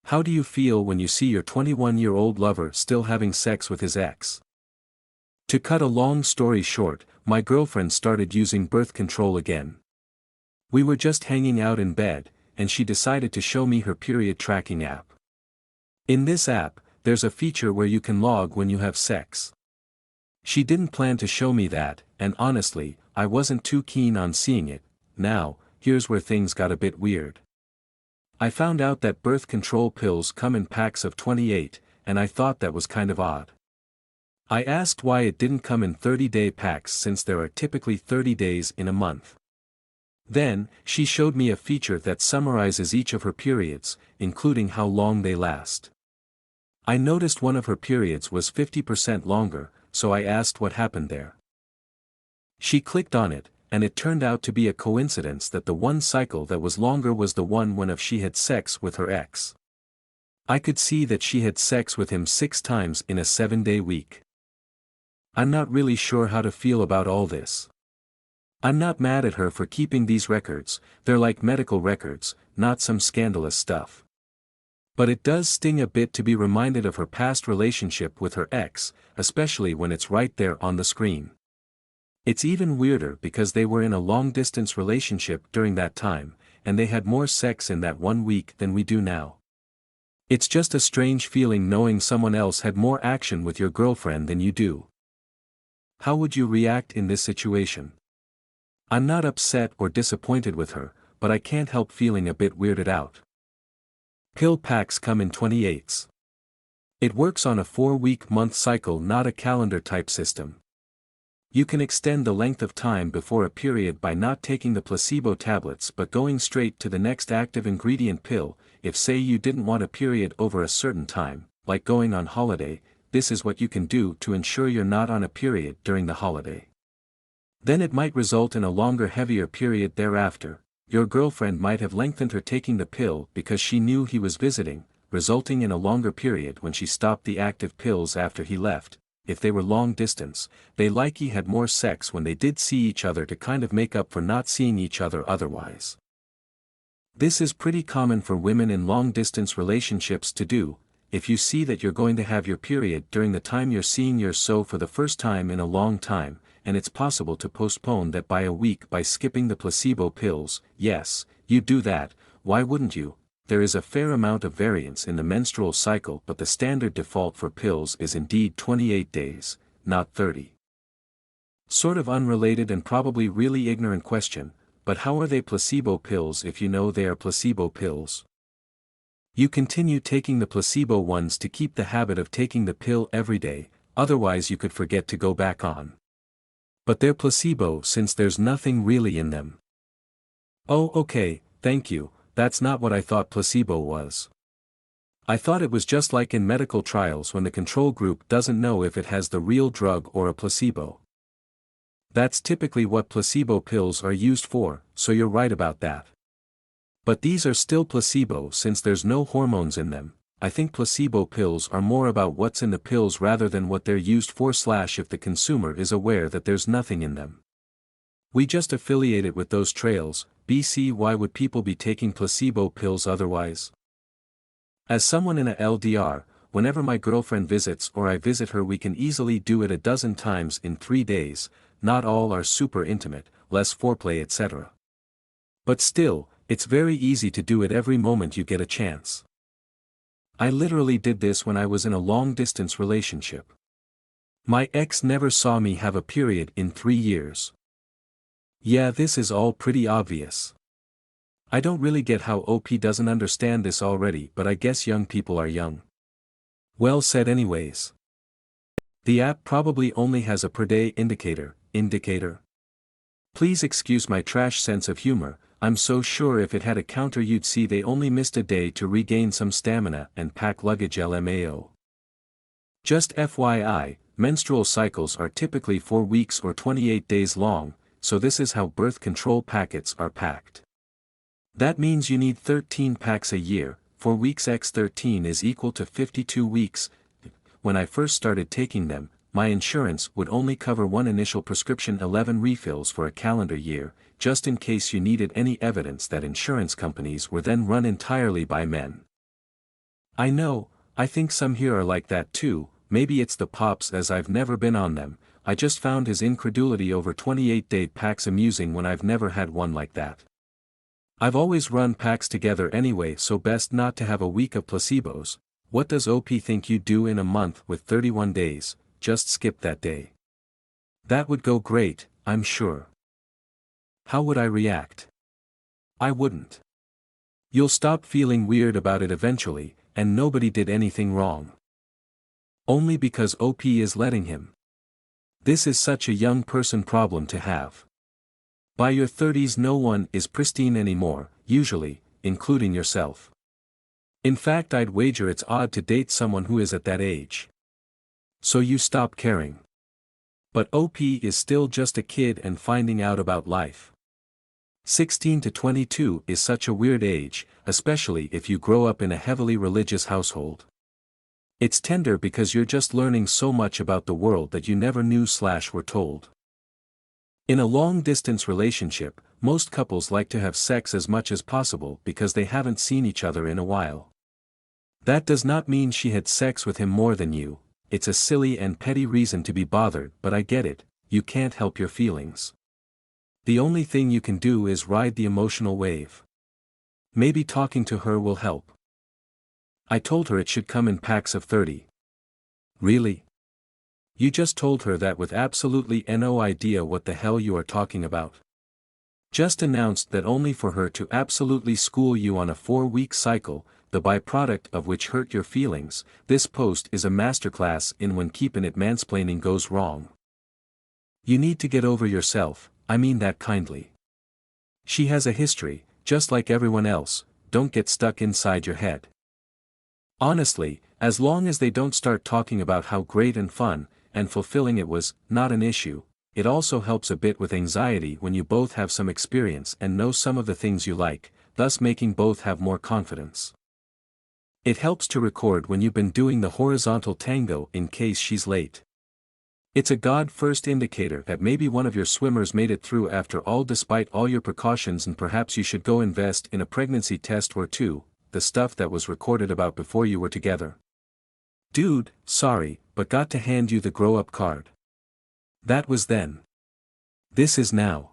How do you feel when you see your 21-year-old lover still having sex with his ex? To cut a long story short, my girlfriend started using birth control again. We were just hanging out in bed, and she decided to show me her period tracking app. In this app, there's a feature where you can log when you have sex. She didn't plan to show me that, and honestly, I wasn't too keen on seeing it. Now, here's where things got a bit weird. I found out that birth control pills come in packs of 28, and I thought that was kind of odd. I asked why it didn't come in 30-day packs since there are typically 30 days in a month. Then, she showed me a feature that summarizes each of her periods, including how long they last. I noticed one of her periods was 50% longer, so I asked what happened there. She clicked on it, and it turned out to be a coincidence that the one cycle that was longer was the one when she had sex with her ex. I could see that she had sex with him 6 times in a 7-day week. I'm not really sure how to feel about all this. I'm not mad at her for keeping these records, they're like medical records, not some scandalous stuff. But it does sting a bit to be reminded of her past relationship with her ex, especially when it's right there on the screen. It's even weirder because they were in a long-distance relationship during that time, and they had more sex in that 1 week than we do now. It's just a strange feeling knowing someone else had more action with your girlfriend than you do. How would you react in this situation? I'm not upset or disappointed with her, but I can't help feeling a bit weirded out. Pill packs come in 28s. It works on a 4-week month cycle, not a calendar-type system. You can extend the length of time before a period by not taking the placebo tablets but going straight to the next active ingredient pill. If say you didn't want a period over a certain time, like going on holiday, this is what you can do to ensure you're not on a period during the holiday. Then it might result in a longer, heavier period thereafter. Your girlfriend might have lengthened her taking the pill because she knew he was visiting, resulting in a longer period when she stopped the active pills after he left. If they were long distance, they likely had more sex when they did see each other to kind of make up for not seeing each other otherwise. This is pretty common for women in long distance relationships to do. If you see that you're going to have your period during the time you're seeing your SO for the first time in a long time, and it's possible to postpone that by a week by skipping the placebo pills, yes, you do that. Why wouldn't you? There is a fair amount of variance in the menstrual cycle, but the standard default for pills is indeed 28 days, not 30. Sort of unrelated and probably really ignorant question, but how are they placebo pills if you know they are placebo pills? You continue taking the placebo ones to keep the habit of taking the pill every day, otherwise you could forget to go back on. But they're placebo since there's nothing really in them. Oh, okay, thank you. That's not what I thought placebo was. I thought it was just like in medical trials when the control group doesn't know if it has the real drug or a placebo. That's typically what placebo pills are used for, so you're right about that. But these are still placebo since there's no hormones in them. I think placebo pills are more about what's in the pills rather than what they're used for / if the consumer is aware that there's nothing in them. We just affiliate it with those trails. BC, why would people be taking placebo pills otherwise? As someone in a LDR, whenever my girlfriend visits or I visit her, we can easily do it a dozen times in 3 days. Not all are super intimate, less foreplay, etc. But still, it's very easy to do it every moment you get a chance. I literally did this when I was in a long-distance relationship. My ex never saw me have a period in 3 years. Yeah, this is all pretty obvious. I don't really get how OP doesn't understand this already, but I guess young people are young. Well said anyways. The app probably only has a per day indicator. Please excuse my trash sense of humor. I'm so sure if it had a counter you'd see they only missed a day to regain some stamina and pack luggage LMAO. Just FYI, menstrual cycles are typically 4 weeks or 28 days long, so this is how birth control packets are packed. That means you need 13 packs a year. 4 weeks x 13 is equal to 52 weeks. When I first started taking them, my insurance would only cover one initial prescription, 11 refills for a calendar year, just in case you needed any evidence that insurance companies were then run entirely by men. I know, I think some here are like that too, maybe it's the pops as I've never been on them. I just found his incredulity over 28-day packs amusing when I've never had one like that. I've always run packs together anyway, so best not to have a week of placebos. What does OP think you do in a month with 31 days, just skip that day. That would go great, I'm sure. How would I react? I wouldn't. You'll stop feeling weird about it eventually, and nobody did anything wrong. Only because OP is letting him. This is such a young person problem to have. By your 30s no one is pristine anymore, usually, including yourself. In fact, I'd wager it's odd to date someone who is at that age. So you stop caring. But OP is still just a kid and finding out about life. 16 to 22 is such a weird age, especially if you grow up in a heavily religious household. It's tender because you're just learning so much about the world that you never knew/were told. In a long-distance relationship, most couples like to have sex as much as possible because they haven't seen each other in a while. That does not mean she had sex with him more than you. It's a silly and petty reason to be bothered, but I get it, you can't help your feelings. The only thing you can do is ride the emotional wave. Maybe talking to her will help. I told her it should come in packs of 30. Really? You just told her that with absolutely no idea what the hell you are talking about. Just announced that only for her to absolutely school you on a 4-week cycle, the byproduct of which hurt your feelings. This post is a masterclass in when keepin' it mansplaining goes wrong. You need to get over yourself, I mean that kindly. She has a history, just like everyone else, don't get stuck inside your head. Honestly, as long as they don't start talking about how great and fun, and fulfilling it was, not an issue. It also helps a bit with anxiety when you both have some experience and know some of the things you like, thus making both have more confidence. It helps to record when you've been doing the horizontal tango in case she's late. It's a God-first indicator that maybe one of your swimmers made it through after all despite all your precautions, and perhaps you should go invest in a pregnancy test or two, the stuff that was recorded about before you were together. Dude, sorry, but got to hand you the grow-up card. That was then. This is now.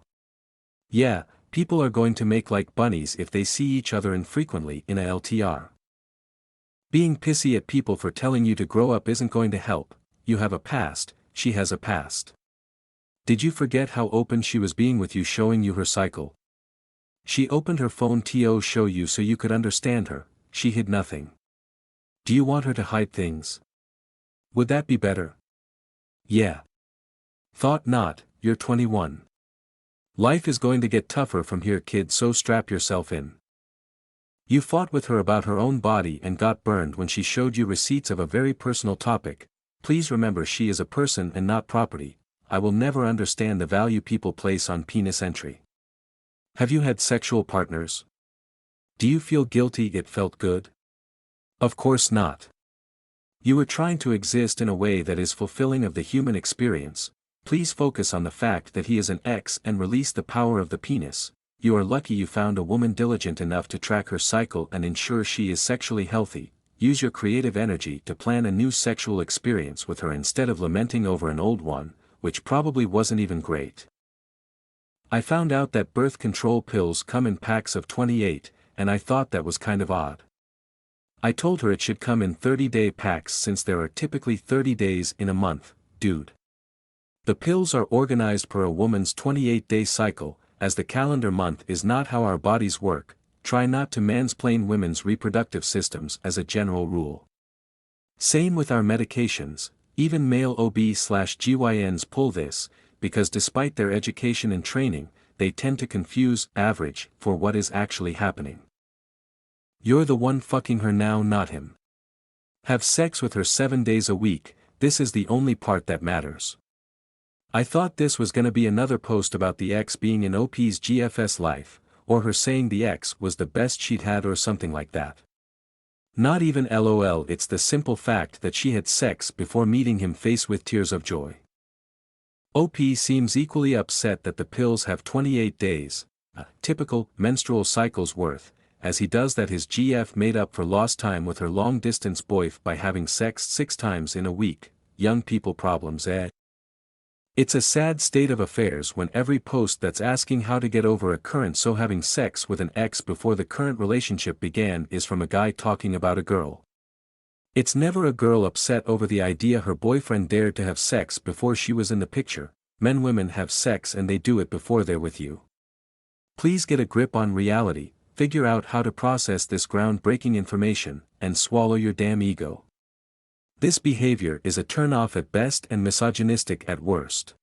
Yeah, people are going to make like bunnies if they see each other infrequently in a LTR. Being pissy at people for telling you to grow up isn't going to help. You have a past, she has a past. Did you forget how open she was being with you, showing you her cycle? She opened her phone to show you so you could understand her. She hid nothing. Do you want her to hide things? Would that be better? Yeah. Thought not, you're 21. Life is going to get tougher from here, kid, so strap yourself in. You fought with her about her own body and got burned when she showed you receipts of a very personal topic. Please remember, she is a person and not property. I will never understand the value people place on penis entry. Have you had sexual partners? Do you feel guilty it felt good? Of course not. You were trying to exist in a way that is fulfilling of the human experience. Please focus on the fact that he is an X and release the power of the penis. You are lucky you found a woman diligent enough to track her cycle and ensure she is sexually healthy. Use your creative energy to plan a new sexual experience with her instead of lamenting over an old one, which probably wasn't even great. I found out that birth control pills come in packs of 28, and I thought that was kind of odd. I told her it should come in 30-day packs since there are typically 30 days in a month, dude. The pills are organized per a woman's 28-day cycle, as the calendar month is not how our bodies work. Try not to mansplain women's reproductive systems as a general rule. Same with our medications, even male OB/GYNs pull this, because despite their education and training, they tend to confuse average for what is actually happening. You're the one fucking her now, not him. Have sex with her 7 days a week, this is the only part that matters. I thought this was gonna be another post about the X being in OP's GFS life, or her saying the X was the best she'd had or something like that. Not even LOL, it's the simple fact that she had sex before meeting him, face with tears of joy. OP seems equally upset that the pills have 28 days, a typical menstrual cycle's worth, as he does that his GF made up for lost time with her long-distance boyf by having sex 6 times in a week. Young people problems, eh? It's a sad state of affairs when every post that's asking how to get over a current so having sex with an ex before the current relationship began is from a guy talking about a girl. It's never a girl upset over the idea her boyfriend dared to have sex before she was in the picture. Women have sex and they do it before they're with you. Please get a grip on reality, figure out how to process this groundbreaking information, and swallow your damn ego. This behavior is a turn-off at best and misogynistic at worst.